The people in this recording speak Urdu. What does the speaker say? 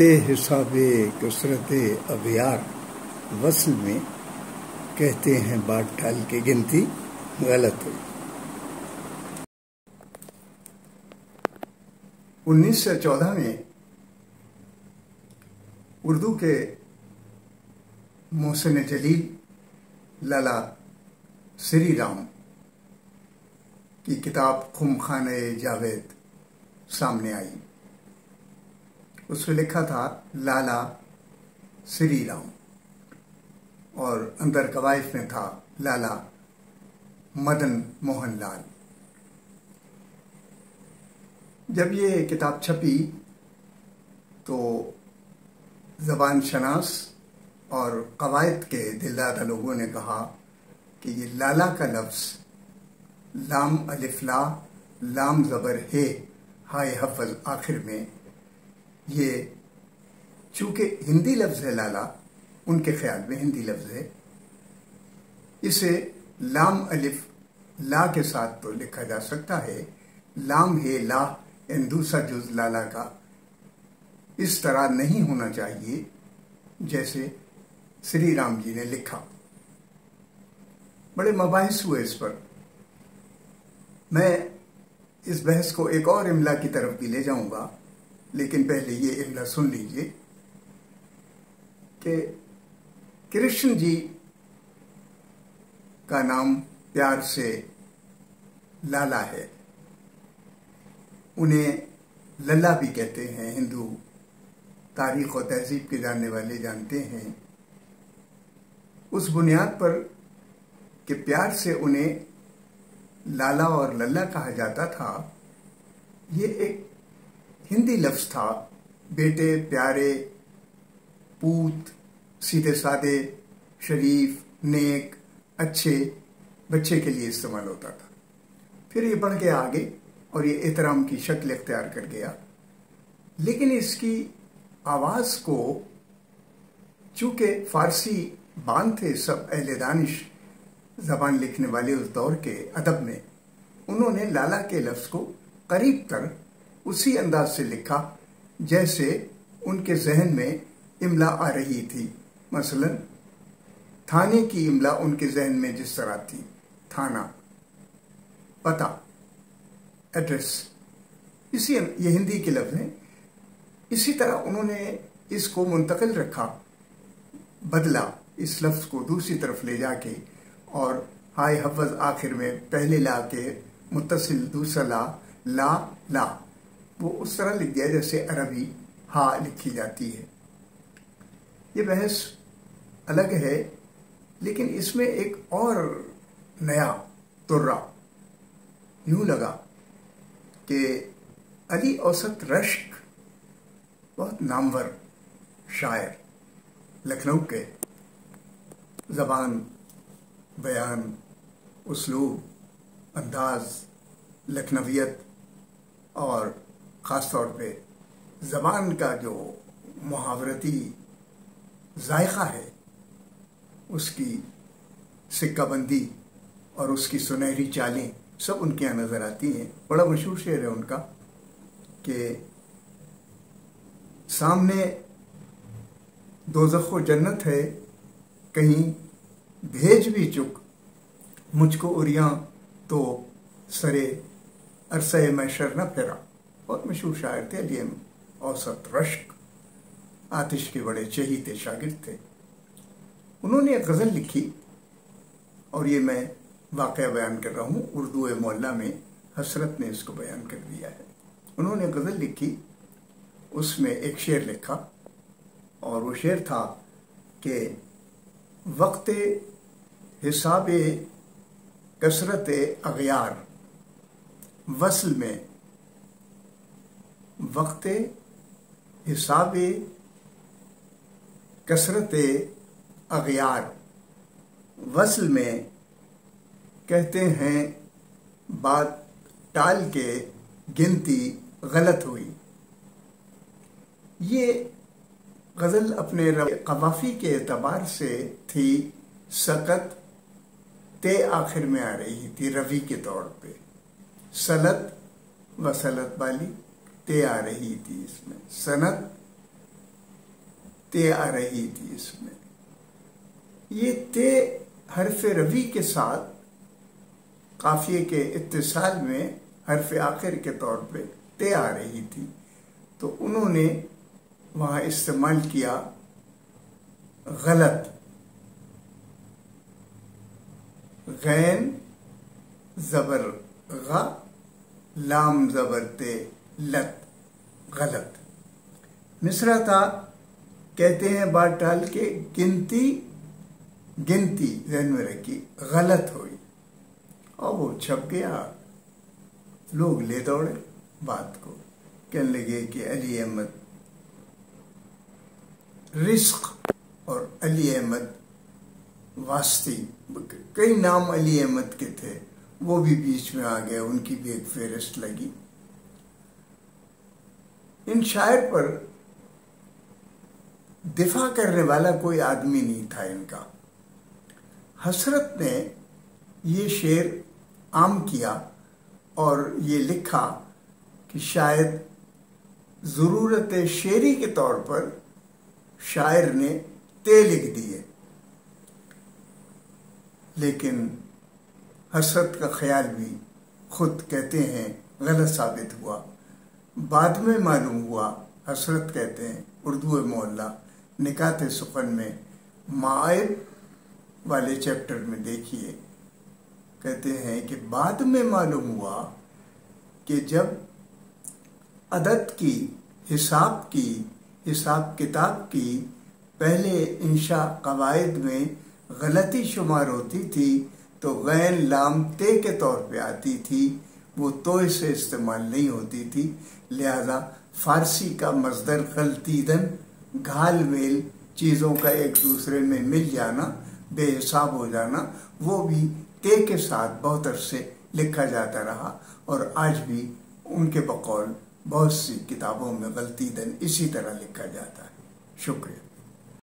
حساب کثرت اغیار وصل میں کہتے ہیں بات ٹال کی گنتی غلط ہوئی۔ 1914 میں اردو کے محسن جلیل لالا سری رام کی کتاب خم خانہ جاوید سامنے آئی۔ اس میں لکھا تھا لالا سری رام اور اندر قوائف میں تھا لالا مدن موہن لال۔ جب یہ کتاب چھپی تو زبان شناس اور قواعد کے دلدادہ لوگوں نے کہا کہ یہ لالا کا لفظ لام الف لا لام زبر ہے ہائے حفظ آخر میں، یہ چونکہ ہندی لفظ ہے لالا، ان کے خیال میں ہندی لفظ ہے، اسے لام الف لا کے ساتھ تو لکھا جا سکتا ہے، لام ہے لا یعنی دوسرا جز لالا کا اس طرح نہیں ہونا چاہیے جیسے سری رام جی نے لکھا۔ بڑے مباحث ہوئے اس پر۔ میں اس بحث کو ایک اور املا کی طرف بھی لے جاؤں گا، لیکن پہلے یہ املا سن لیجئے کہ کرشن جی کا نام پیار سے لالا ہے، انہیں للا بھی کہتے ہیں، ہندو تاریخ و تہذیب کے جاننے والے جانتے ہیں۔ اس بنیاد پر کہ پیار سے انہیں لالا اور للا کہا جاتا تھا، یہ ایک ہندی لفظ تھا، بیٹے، پیارے، پوت، سیدھے سادے، شریف، نیک، اچھے بچے کے لیے استعمال ہوتا تھا۔ پھر یہ بڑھ گیا آگے اور یہ احترام کی شکل اختیار کر گیا، لیکن اس کی آواز کو چونکہ فارسی بان تھے سب اہل دانش زبان لکھنے والے اس دور کے ادب میں، انہوں نے لالا کے لفظ کو قریب تر اسی انداز سے لکھا جیسے ان کے ذہن میں املا آ رہی تھی۔ مثلا تھانے کی املا ان کے ذہن میں جس طرح تھی، تھانہ، پتہ، ایڈریس، یہ ہندی کے لفظ ہیں، اسی طرح انہوں نے اس کو منتقل رکھا، بدلا اس لفظ کو دوسری طرف لے جا کے، اور ہائے حفظ آخر میں پہلے لا کے متصل دوسرا لا، لا لا، وہ اس طرح لکھ دیا جیسے عربی ہا لکھی جاتی ہے۔ یہ بحث الگ ہے، لیکن اس میں ایک اور نیا ترا یوں لگا کہ علی اوسط رشک بہت نامور شاعر لکھنؤ کے، زبان، بیان، اسلوب، انداز، لکھنویت اور خاص طور پہ زبان کا جو محاورتی ذائقہ ہے، اس کی سکہ بندی اور اس کی سنہری چالیں سب ان کے یہاں نظر آتی ہیں۔ بڑا مشہور شعر ہے ان کا کہ سامنے دوزخ و جنت ہے، کہیں بھیج بھی چک مجھ کو اریاں تو سرے عرصہ محشر نہ پھرا۔ بہت مشہور شاعر تھے علی اوسط رشک، آتش کے بڑے چہیتے شاگرد تھے۔ انہوں نے ایک غزل لکھی اور یہ میں واقعہ بیان کر رہا ہوں، اردو معلیٰ میں حسرت نے اس کو بیان کر دیا ہے۔ انہوں نے غزل لکھی، اس میں ایک شعر لکھا اور وہ شعر تھا کہ وقت حساب کثرت اغیار وصل میں، وقت حساب کثرت اغیار وصل میں کہتے ہیں بات ٹال کے گنتی غلط ہوئی۔ یہ غزل اپنے قوافی کے اعتبار سے تھی سقط، تے آخر میں آ رہی تھی روی کے طور پہ، سلط و سلط والی تے آ رہی تھی، اس میں سنت تے آ رہی تھی اس میں. یہ تے حرف روی کے ساتھ قافیے کے اتصال میں حرف آخر کے طور پہ تے آ رہی تھی، تو انہوں نے وہاں استعمال کیا غلط. غین زبر غ، لام زبر تے، لت، غلط. مصرع تھا، کہتے ہیں بات ٹال کے گنتی ذہن میں رکھی، غلط ہوئی اور وہ چھپ گیا. لوگ لے دوڑے بات کو، کہنے لگے کہ علی احمد رزق اور علی احمد واسطی، کئی نام علی احمد کے تھے، وہ بھی بیچ میں آ گئے، ان کی بھی ایک فہرست لگی. ان شاعر پر دفاع کرنے والا کوئی آدمی نہیں تھا ان کا. حسرت نے یہ شعر عام کیا اور یہ لکھا کہ شاید ضرورت شعری کے طور پر شاعر نے تے لکھ دیے، لیکن حسرت کا خیال بھی خود کہتے ہیں غلط ثابت ہوا. بعد میں معلوم ہوا، حسرت کہتے ہیں اردو معلیٰ نکات سخن میں معائب والے چیپٹر میں دیکھیے، کہتے ہیں کہ بعد میں معلوم ہوا کہ جب عدد کی حساب کتاب کی پہلے انشاء قواعد میں غلطی شمار ہوتی تھی تو غین لام تے کے طور پہ آتی تھی، وہ توئے سے استعمال نہیں ہوتی تھی. لہذا فارسی کا مصدر غلطیدن، گھال میل، چیزوں کا ایک دوسرے میں مل جانا، بے حساب ہو جانا، وہ بھی تے کے ساتھ بہت عرصے لکھا جاتا رہا، اور آج بھی ان کے بقول بہت سی کتابوں میں غلطیدن اسی طرح لکھا جاتا ہے. شکریہ.